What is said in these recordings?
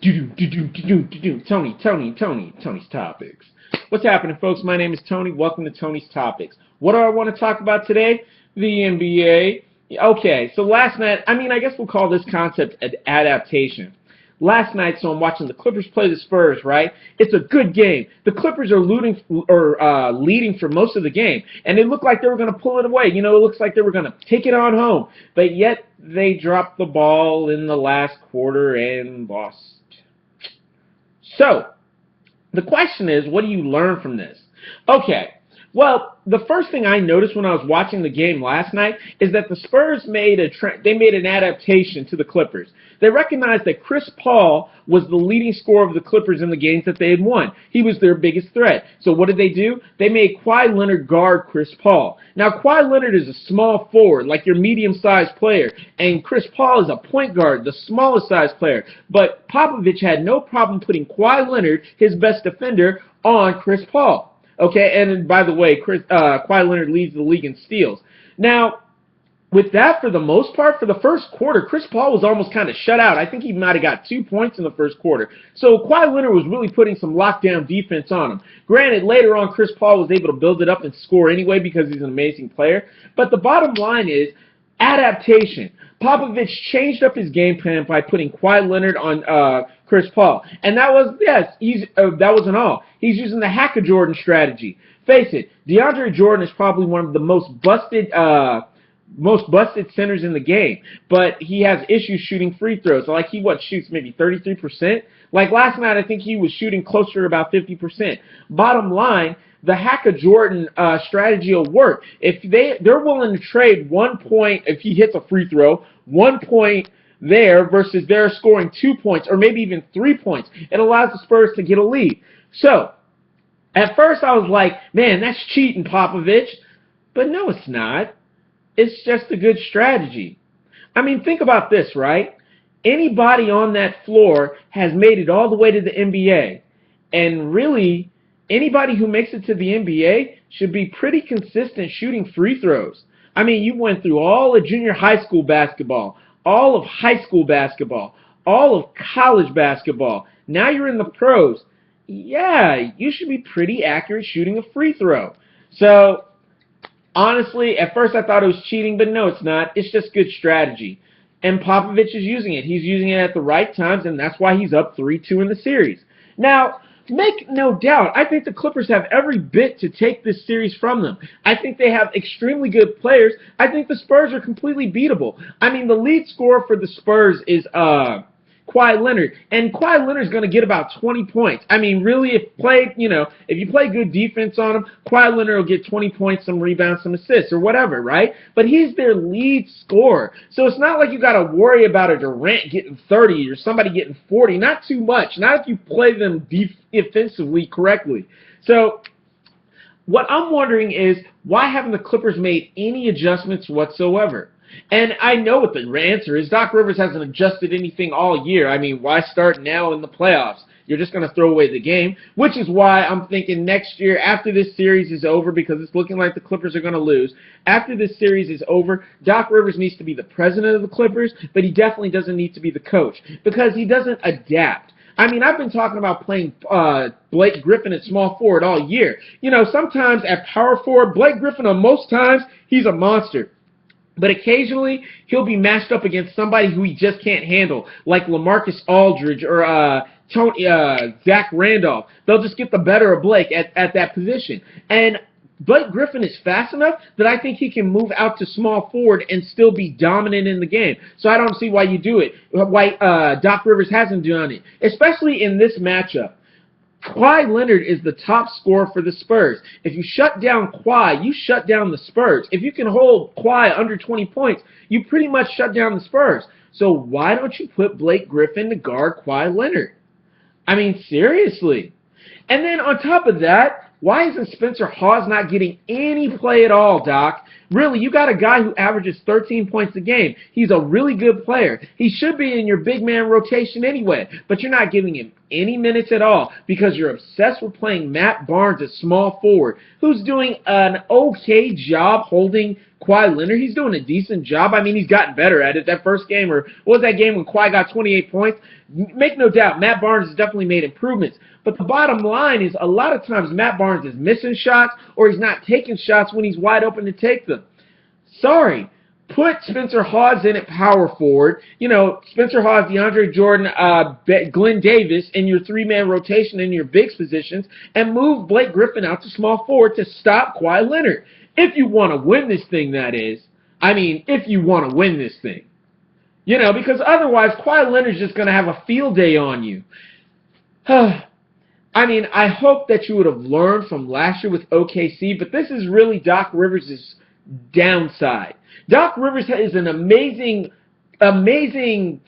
Tony's Topics. What's happening, folks? My name is Tony. Welcome to Tony's Topics. What do I want to talk about today? The NBA. Okay, so last night, I guess we'll call this concept an adaptation. Last night, so I'm watching the Clippers play the Spurs, right? It's a good game. The Clippers are leading for most of the game, and it looked like they were going to pull it away. You know, it looks like they were going to take it on home, but yet they dropped the ball in the last quarter and lost. So, the question is, what do you learn from this? Okay, well, the first thing I noticed when I was watching the game last night is that the Spurs made an adaptation to the Clippers. They recognized that Chris Paul was the leading scorer of the Clippers in the games that they had won. He was their biggest threat. So what did they do? They made Kawhi Leonard guard Chris Paul. Now, Kawhi Leonard is a small forward, like your medium-sized player, and Chris Paul is a point guard, the smallest-sized player. But Popovich had no problem putting Kawhi Leonard, his best defender, on Chris Paul. Okay, and by the way, Kawhi Leonard leads the league in steals. Now, with that, for the most part, for the first quarter, Chris Paul was almost kind of shut out. I think he might have got 2 points in the first quarter. So Kawhi Leonard was really putting some lockdown defense on him. Granted, later on, Chris Paul was able to build it up and score anyway because he's an amazing player. But the bottom line is adaptation. Popovich changed up his game plan by putting Kawhi Leonard on Chris Paul. And that was, that wasn't all. He's using the Hack-a-Jordan strategy. Face it, DeAndre Jordan is probably one of the most busted centers in the game, but he has issues shooting free throws. Like he shoots maybe 33%. Like last night, I think he was shooting closer to about 50%. Bottom line, the Hack-a-Jordan strategy will work. If they're willing to trade 1 point if he hits a free throw, 1 point there versus they're scoring 2 points or maybe even 3 points. It allows the Spurs to get a lead. So, at first I was like, man, that's cheating, Popovich. But no, it's not. It's just a good strategy. Think about this, right? Anybody on that floor has made it all the way to the NBA. And really, anybody who makes it to the NBA should be pretty consistent shooting free throws. You went through all of junior high school basketball, all of high school basketball, all of college basketball. Now you're in the pros. Yeah, you should be pretty accurate shooting a free throw. So, honestly, at first I thought it was cheating, but no, it's not. It's just good strategy. And Popovich is using it. He's using it at the right times, and that's why he's up 3-2 in the series. Now, make no doubt, I think the Clippers have every bit to take this series from them. I think they have extremely good players. I think the Spurs are completely beatable. The lead scorer for the Spurs is Kawhi Leonard, and Kawhi Leonard's going to get about 20 points. Really, if you play good defense on him, Kawhi Leonard will get 20 points, some rebounds, some assists, or whatever, right? But he's their lead scorer, so it's not like you got to worry about a Durant getting 30 or somebody getting 40. Not too much. Not if you play them defensively correctly. So, what I'm wondering is, why haven't the Clippers made any adjustments whatsoever? And I know what the answer is. Doc Rivers hasn't adjusted anything all year. Why start now in the playoffs? You're just going to throw away the game, which is why I'm thinking next year, after this series is over, because it's looking like the Clippers are going to lose, after this series is over, Doc Rivers needs to be the president of the Clippers, but he definitely doesn't need to be the coach, because he doesn't adapt. I've been talking about playing Blake Griffin at small forward all year. Sometimes at power forward, Blake Griffin, on most times, he's a monster. But occasionally, he'll be matched up against somebody who he just can't handle, like LaMarcus Aldridge or Zach Randolph. They'll just get the better of Blake at that position. And Blake Griffin is fast enough that I think he can move out to small forward and still be dominant in the game. So I don't see why you do it, why Doc Rivers hasn't done it, especially in this matchup. Kawhi Leonard is the top scorer for the Spurs. If you shut down Kawhi, you shut down the Spurs. If you can hold Kawhi under 20 points, you pretty much shut down the Spurs. So why don't you put Blake Griffin to guard Kawhi Leonard? Seriously. And then on top of that, why isn't Spencer Hawes not getting any play at all, Doc? Really, you got a guy who averages 13 points a game. He's a really good player. He should be in your big man rotation anyway, but you're not giving him any minutes at all because you're obsessed with playing Matt Barnes at small forward, who's doing an okay job holding Kawhi Leonard. He's doing a decent job. I mean, he's gotten better at it. That first game, or what was that game when Kawhi got 28 points? Make no doubt, Matt Barnes has definitely made improvements. But the bottom line is a lot of times Matt Barnes is missing shots or he's not taking shots when he's wide open to take them. Sorry. Put Spencer Hawes in at power forward. You know, Spencer Hawes, DeAndre Jordan, Glenn Davis in your three-man rotation in your bigs positions, and move Blake Griffin out to small forward to stop Kawhi Leonard. If you want to win this thing, that is. I mean, if you want to win this thing. You know, because otherwise Kawhi Leonard's just going to have a field day on you. I mean, I hope that you would have learned from last year with OKC, but this is really Doc Rivers' downside. Doc Rivers is an amazing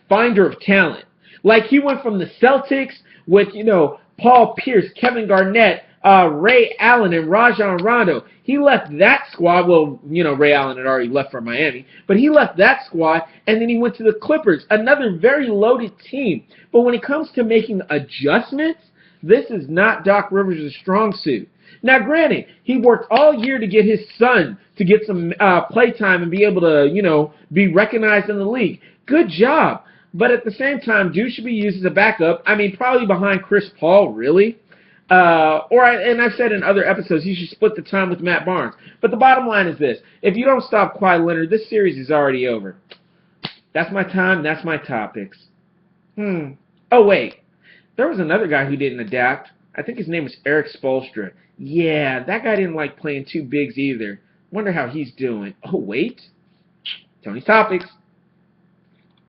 finder of talent. Like, he went from the Celtics with, you know, Paul Pierce, Kevin Garnett, Ray Allen, and Rajon Rondo. He left that squad. Well, you know, Ray Allen had already left for Miami, but he left that squad, and then he went to the Clippers, another very loaded team. But when it comes to making adjustments, this is not Doc Rivers' strong suit. Now, granted, he worked all year to get his son to get some play time and be able to, you know, be recognized in the league. Good job. But at the same time, dude should be used as a backup. I mean, probably behind Chris Paul, really. And I've said in other episodes, he should split the time with Matt Barnes. But the bottom line is this. If you don't stop Kawhi Leonard, this series is already over. That's my time. That's my topics. Oh, wait. There was another guy who didn't adapt. I think his name was Eric Spoelstra. Yeah, that guy didn't like playing two bigs either. Wonder how he's doing. Oh, wait. Tony's Topics.